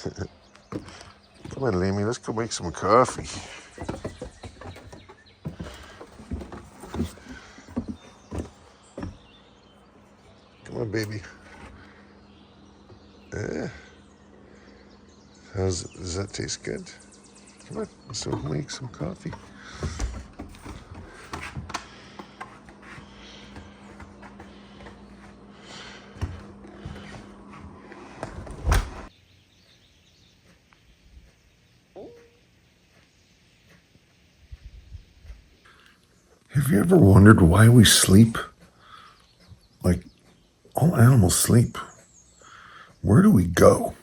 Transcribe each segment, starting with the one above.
Come on, Lemmy, let's go make some coffee. Come on, baby. Yeah. Does that taste good? Come on, let's go make some coffee. Have you ever wondered why we sleep? Like, all animals sleep. Where do we go?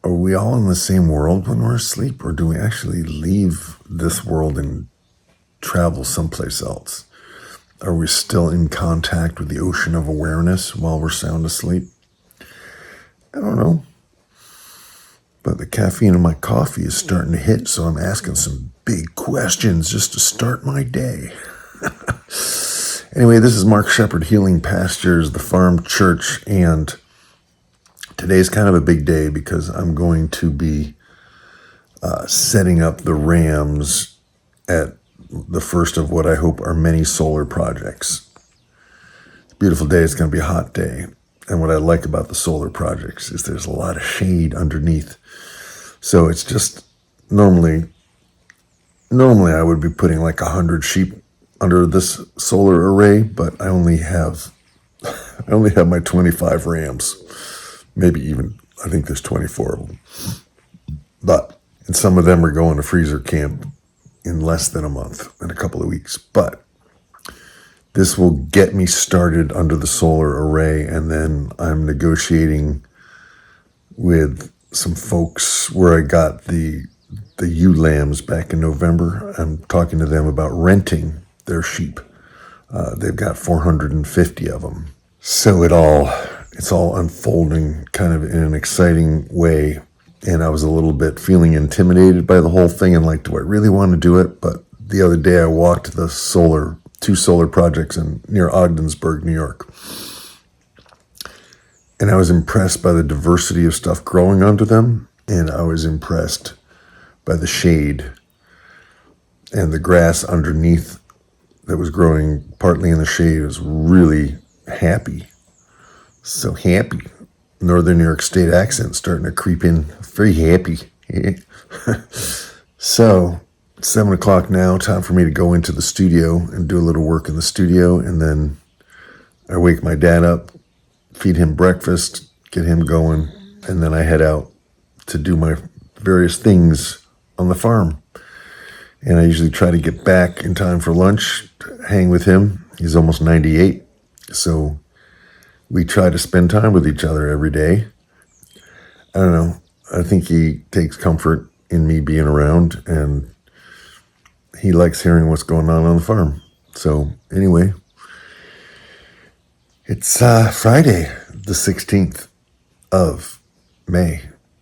Are we all in the same world when we're asleep, or do we actually leave this world and travel someplace else? Are we still in contact with the ocean of awareness while we're sound asleep? I don't know. But the caffeine in my coffee is starting to hit, so I'm asking some big questions just to start my day. Anyway, this is Mark Shepard, Healing Pastures, the Farm Church, and today's kind of a big day because I'm going to be setting up the rams at the first of what I hope are many solar projects. It's a beautiful day. It's going to be a hot day. And what I like about the solar projects is there's a lot of shade underneath. So it's just normally I would be putting like 100 sheep under this solar array, but I only have my 25 rams. Maybe even, I think there's 24 of them. And some of them are going to freezer camp in less than a month, in a couple of weeks. But this will get me started under the solar array, and then I'm negotiating with some folks where I got the ewe lambs back in November. I'm talking to them about renting their sheep. They've got 450 of them. So it's all unfolding kind of in an exciting way. And I was a little bit feeling intimidated by the whole thing and like, do I really want to do it? But the other day I walked the two solar projects near Ogdensburg, New York. And I was impressed by the diversity of stuff growing under them. And I was impressed by the shade and the grass underneath that was growing partly in the shade. It was really happy. So happy. Northern New York State accent starting to creep in. Very happy. So, it's 7 o'clock now. Time for me to go into the studio and do a little work in the studio. And then I wake my dad up, feed him breakfast, get him going. And then I head out to do my various things on the farm. And I usually try to get back in time for lunch, hang with him. He's almost 98. So we try to spend time with each other every day. I don't know. I think he takes comfort in me being around, and he likes hearing what's going on the farm. So anyway, it's Friday, the 16th of May,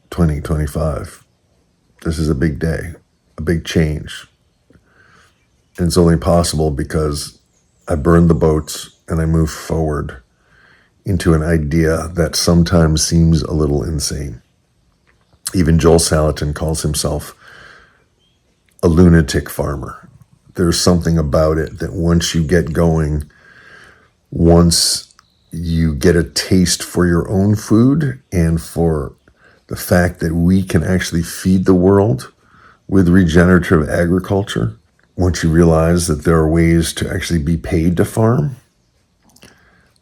2025. This is a big day, a big change. And it's only possible because I burned the boats and I moved forward into an idea that sometimes seems a little insane. Even Joel Salatin calls himself a lunatic farmer. There's something about it that once you get going, once you get a taste for your own food and for the fact that we can actually feed the world with regenerative agriculture, once you realize that there are ways to actually be paid to farm,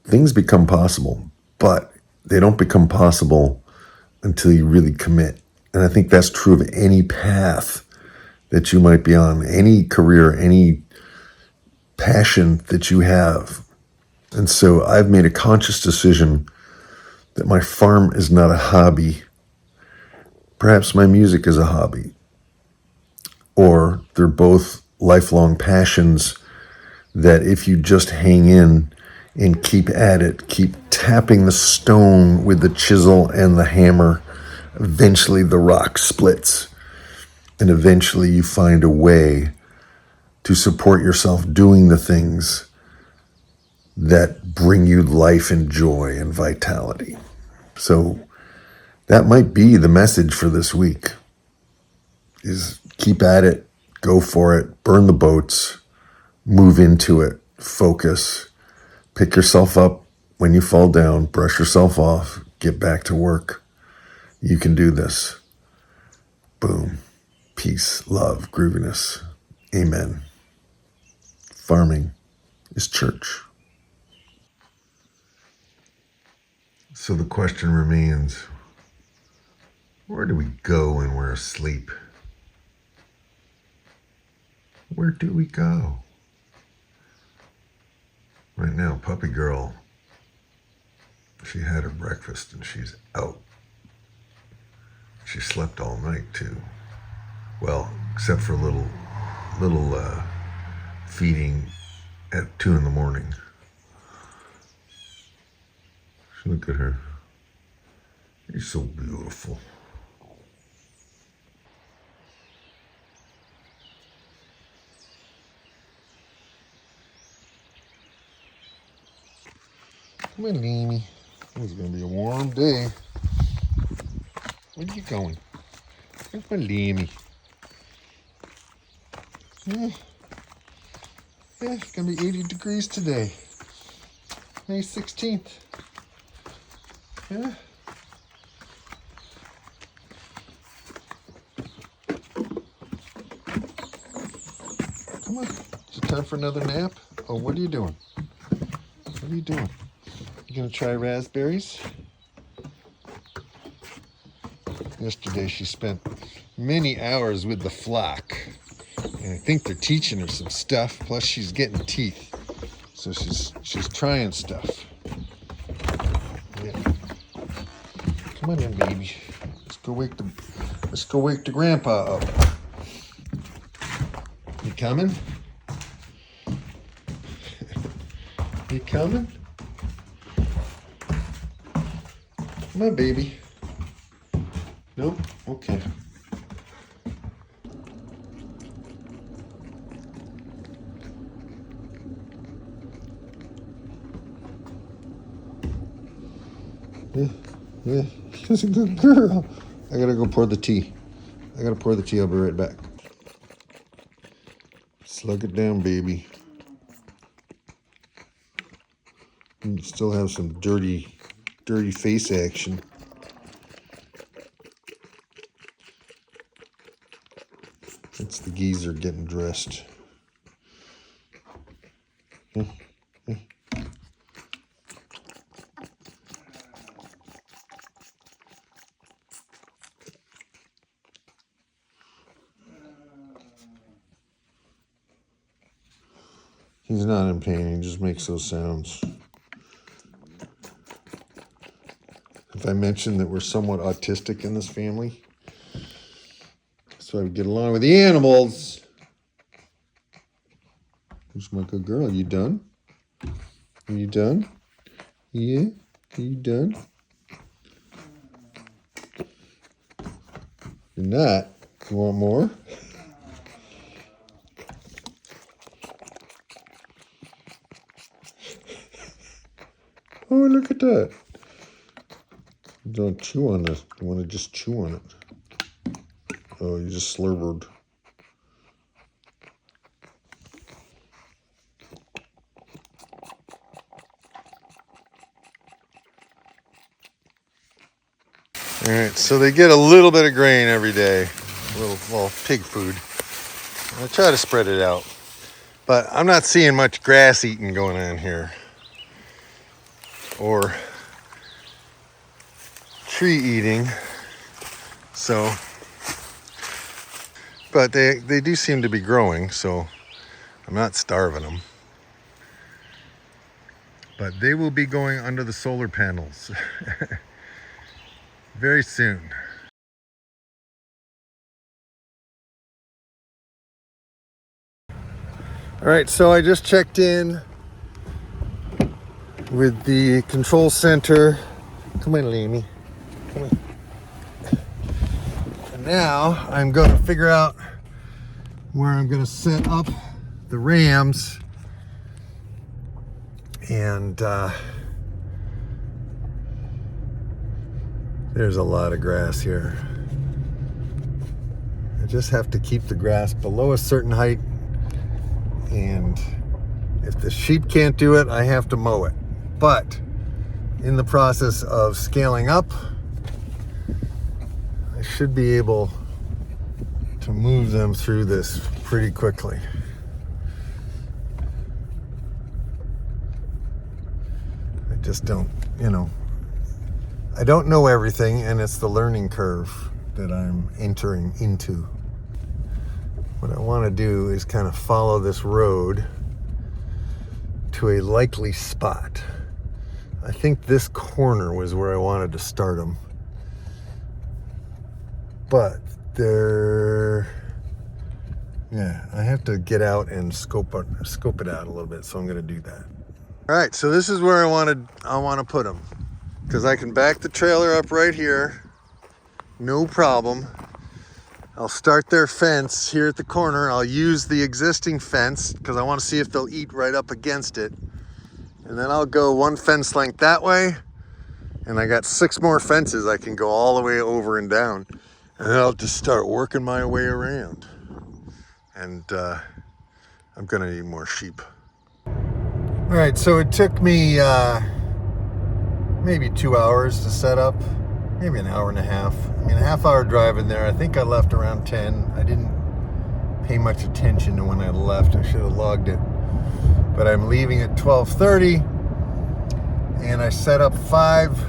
things become possible, but they don't become possible until you really commit. And I think that's true of any path that you might be on, any career, any passion that you have. And so I've made a conscious decision that my farm is not a hobby. Perhaps my music is a hobby. Or they're both lifelong passions that if you just hang in and keep at it, keep tapping the stone with the chisel and the hammer, eventually the rock splits. And eventually you find a way to support yourself doing the things that bring you life and joy and vitality. So that might be the message for this week, is keep at it, go for it, burn the boats, move into it, focus, pick yourself up when you fall down, brush yourself off, get back to work. You can do this. Boom. Peace, love, grooviness. Amen. Farming is church. So the question remains, where do we go when we're asleep? Where do we go? Right now, puppy girl, she had her breakfast and she's out. She slept all night too. Well, except for a little feeding at 2 a.m. Look at her. She's so beautiful. Come on, Amy. It's gonna be a warm day. Where are you going? Come on, Amy. Yeah, it's gonna be 80 degrees today. May 16th. Yeah. Come on. Is it time for another nap? Oh, what are you doing? What are you doing? You gonna try raspberries? Yesterday she spent many hours with the flock. And I think they're teaching her some stuff. Plus she's getting teeth. So she's trying stuff. Yeah. Come on in, baby. Let's go wake the grandpa up. You coming? You coming? Come on, baby. Nope? Okay. Yeah, she's a good girl. I gotta go pour the tea. I'll be right back. Slug it down, baby. You still have some dirty face action. It's the geezer getting dressed. He's not in pain, he just makes those sounds. If I mentioned that we're somewhat autistic in this family, so I would get along with the animals. Who's my good girl? Are you done? Are you done? Yeah? Are you done? You're not. You want more? Oh, look at that. You don't chew on this. You want to just chew on it. Oh, you just slurred. All right, so they get a little bit of grain every day, well, pig food. I try to spread it out, but I'm not seeing much grass eating going on here, or tree eating. So, but they do seem to be growing, so I'm not starving them. But they will be going under the solar panels very soon. All right, so I just checked in with the control center. Come on, Amy. Come on. And now I'm going to figure out where I'm going to set up the rams and There's a lot of grass here. I just have to keep the grass below a certain height, and if the sheep can't do it, I have to mow it. But in the process of scaling up, I should be able to move them through this pretty quickly. I just don't, I don't know everything, and it's the learning curve that I'm entering into. What I want to do is kind of follow this road to a likely spot. I think this corner was where I wanted to start them. But I have to get out and scope it out a little bit, so I'm going to do that. All right, so this is where I want to put them, because I can back the trailer up right here, no problem. I'll start their fence here at the corner. I'll use the existing fence because I want to see if they'll eat right up against it. And then I'll go one fence length that way. And I got 6 more fences I can go all the way over and down. And then I'll just start working my way around. And I'm going to need more sheep. All right, so it took me maybe 2 hours to set up. Maybe an hour and a half. I mean, a half-hour drive in there. I think I left around 10. I didn't pay much attention to when I left. I should have logged it. But I'm leaving at 12:30, and I set up 5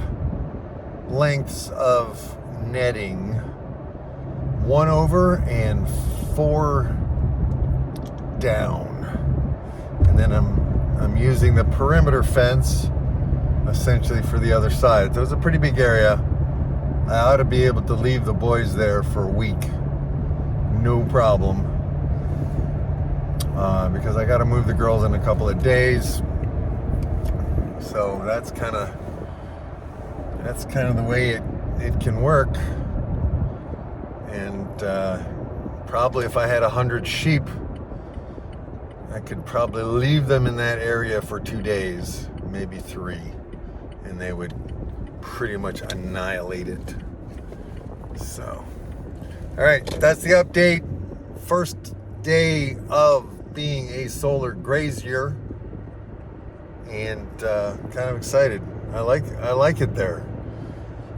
lengths of netting, 1 over and 4 down. And then I'm using the perimeter fence essentially for the other side. So it's a pretty big area. I ought to be able to leave the boys there for a week, no problem, because I got to move the girls in a couple of days. So that's kind of the way it can work. And probably if I had 100 sheep, I could probably leave them in that area for 2 days, maybe 3, and they would pretty much annihilate it. So, all right, that's the update. First day of being a solar grazier, and kind of excited. I like it there.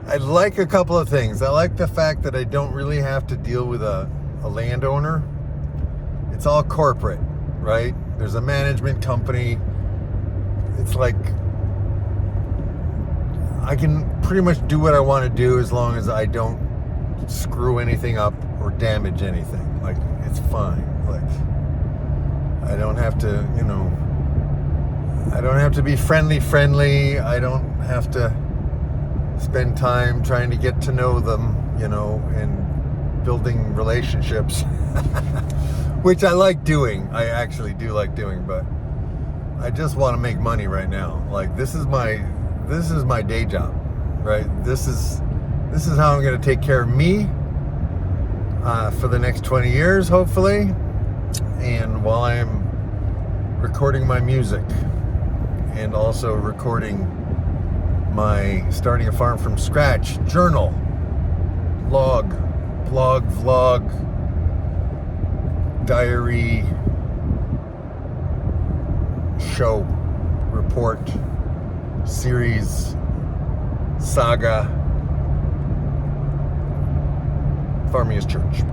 I like a couple of things. I like the fact that I don't really have to deal with a landowner. It's all corporate, right? There's a management company. It's like I can pretty much do what I want to do as long as I don't screw anything up or damage anything. Like, it's fine. Like, I don't have to, I don't have to be friendly. I don't have to spend time trying to get to know them, and building relationships, which I like doing. I actually do like doing, but I just want to make money right now. Like, this is my day job, right? This is how I'm going to take care of me for the next 20 years, hopefully, and while I'm recording my music and also recording my starting a farm from scratch journal, blog, vlog, diary, show, report, series, saga. Farming is church.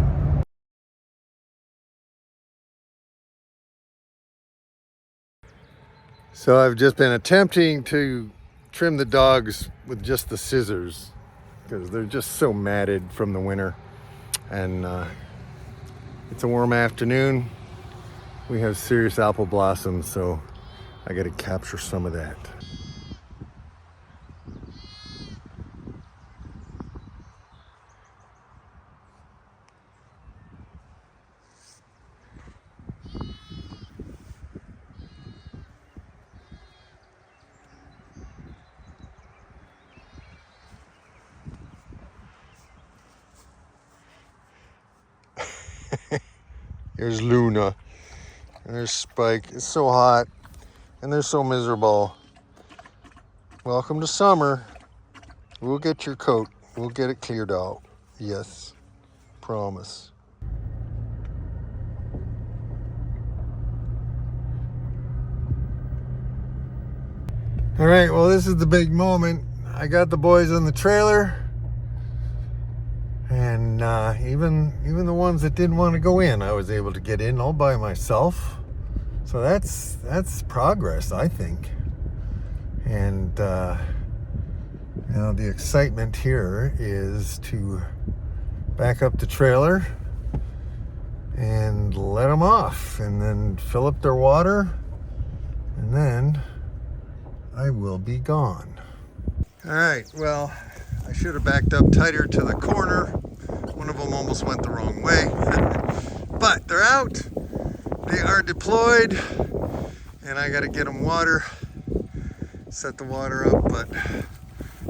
So I've just been attempting to trim the dogs with just the scissors because they're just so matted from the winter, and it's a warm afternoon. We have serious apple blossoms, so I got to capture some of that. There's Luna. And there's Spike. It's so hot. And they're so miserable. Welcome to summer. We'll get your coat. We'll get it cleared out. Yes. Promise. All right, well, this is the big moment. I got the boys in the trailer, and even the ones that didn't want to go in, I was able to get in all by myself. So that's progress, I think. And now the excitement here is to back up the trailer and let them off, and then fill up their water, and then I will be gone. All right, well, I should have backed up tighter to the corner. One of them almost went the wrong way. But they're out. They are deployed, and I got to get them water, set the water up, but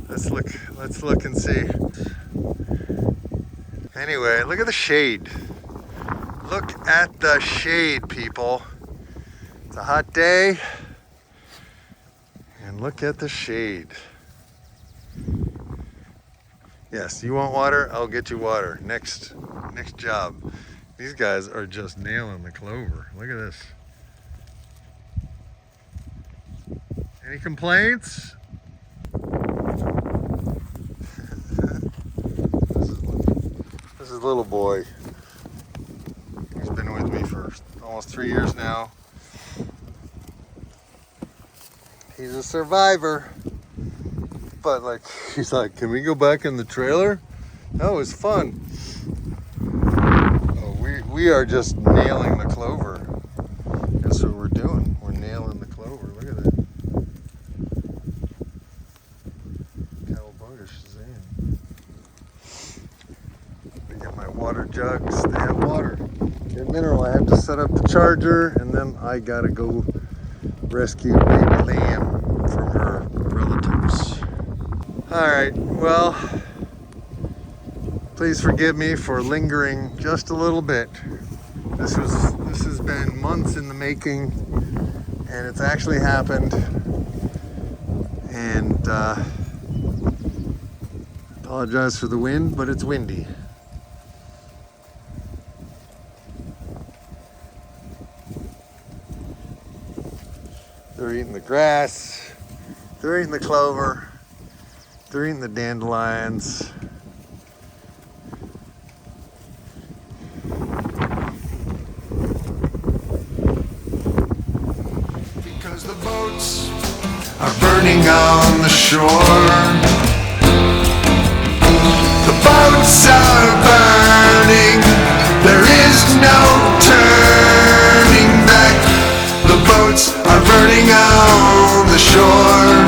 let's look and see. Anyway, look at the shade. Look at the shade, people. It's a hot day, and look at the shade. Yes, you want water? I'll get you water. Next job. These guys are just nailing the clover. Look at this. Any complaints? This is little boy. He's been with me for almost 3 years now. He's a survivor. But he's like, can we go back in the trailer? That was fun. Oh, we are just nailing the clover. That's what we're doing. We're nailing the clover. Look at that. Cowabunga Shazam. I got my water jugs. They have water. In mineral, I have to set up the charger, and then I gotta go rescue baby lamb from her relatives. All right, well, please forgive me for lingering just a little bit. This has been months in the making, and it's actually happened. And apologize for the wind, but it's windy. They're eating the grass, they're eating the clover, they're eating the dandelions. Because the boats are burning on the shore. The boats are burning, there is no turning back. The boats are burning on the shore.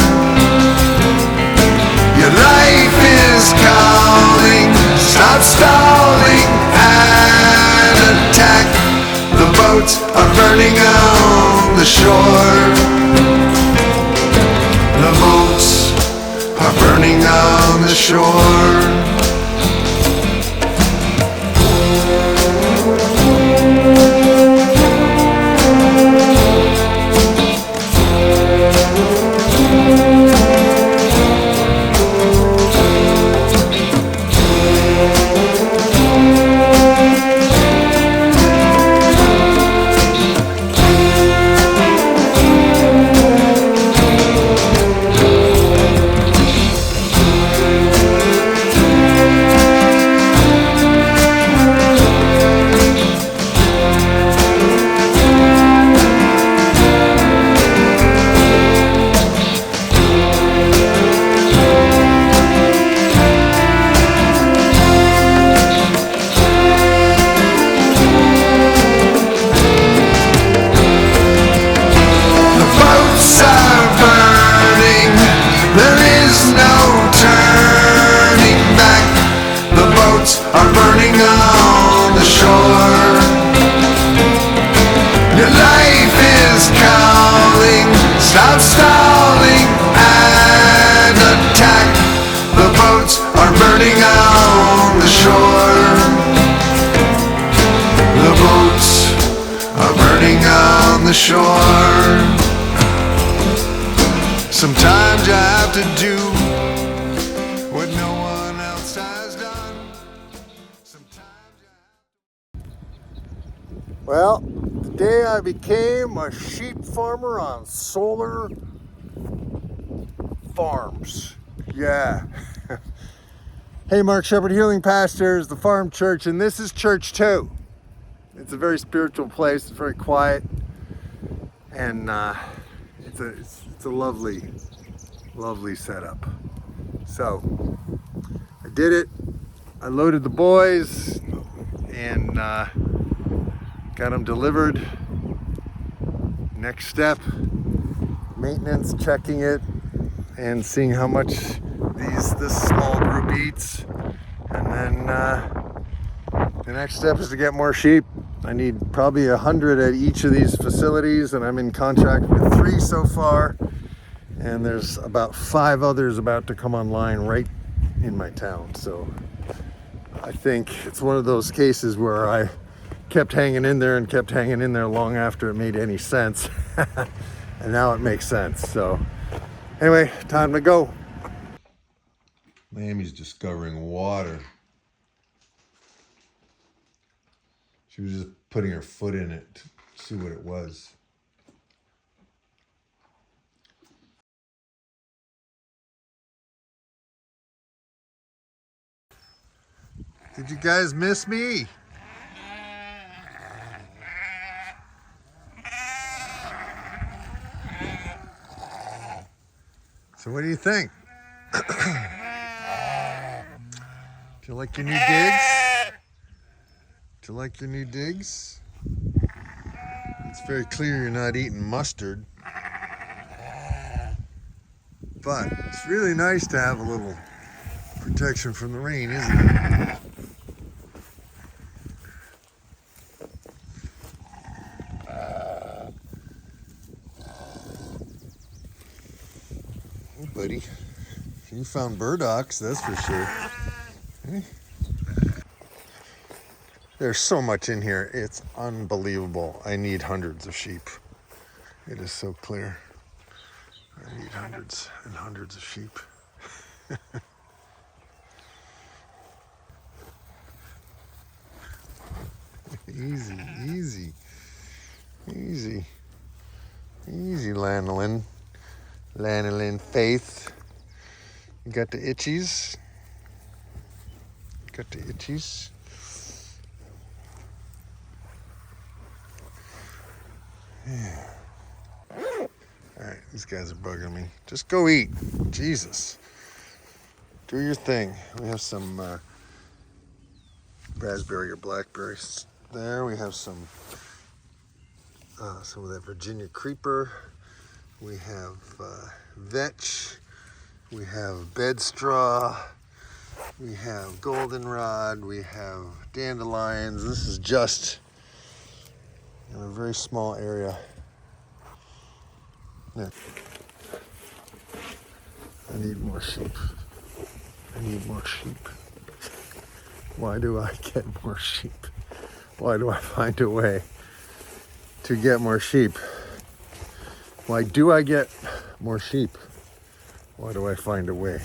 Your life is calling, stop stalling and attack. The boats are burning on the shore. The boats are burning on the shore. Stop stalling and attack. The boats are burning on the shore. The boats are burning on the shore. Sometimes you have to do what no one else Well, the day I became a sheep farmer on solar farms. Yeah. Hey, Mark Shepherd Healing Pastures, the farm church, and this is church too. It's a very spiritual place. It's very quiet, and it's a lovely, lovely setup. So I did it. I loaded the boys and got them delivered. Next step, maintenance, checking it and seeing how much this small group eats. And then the next step is to get more sheep. I need probably 100 at each of these facilities, and I'm in contract with 3 so far. And there's about 5 others about to come online right in my town. So I think it's one of those cases where I kept hanging in there and kept hanging in there long after it made any sense. And now it makes sense. So anyway, time to go. Mamie's discovering water. She was just putting her foot in it to see what it was. Did you guys miss me? So what do you think? Do you like your new digs? Do you like your new digs? It's very clear you're not eating mustard. But it's really nice to have a little protection from the rain, isn't it? Hey, buddy. You found burdocks, that's for sure. Hey. There's so much in here. It's unbelievable. I need hundreds of sheep. It is so clear. I need hundreds and hundreds of sheep. Easy, easy, easy, easy, Lanolin. Lanolin Faith. You got the itchies. Got the itchies. Yeah. Alright, these guys are bugging me. Just go eat. Jesus. Do your thing. We have some raspberry or blackberries there. We have some of that Virginia creeper. We have vetch. We have bed straw. We have goldenrod. We have dandelions. This is just in a very small area. Yeah. I need more sheep. I need more sheep. Why do I get more sheep? Why do I find a way to get more sheep? Why do I get more sheep? Why do I find a way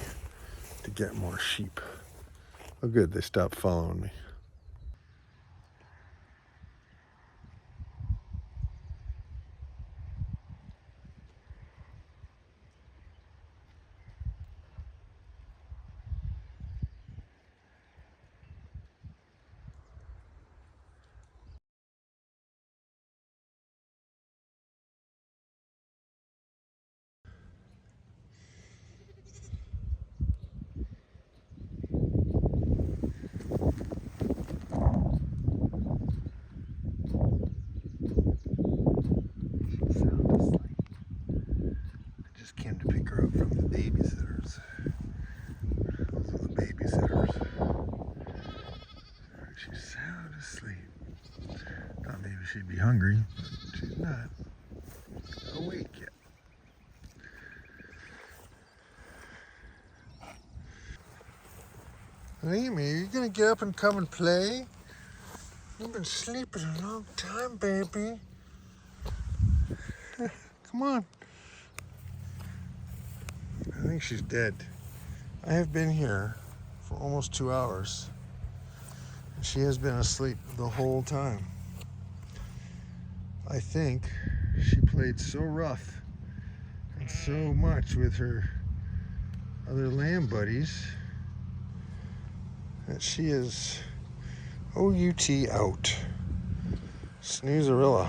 to get more sheep? Oh good, they stopped following me. Came to pick her up from the babysitters. Those are the babysitters. She's sound asleep. Thought maybe she'd be hungry, but she's not awake yet. Amy, are you gonna get up and come and play? You've been sleeping a long time, baby. Come on. I think she's dead. I have been here for almost 2 hours. And she has been asleep the whole time. I think she played so rough and so much with her other lamb buddies that she is OUT out. Snoozerilla.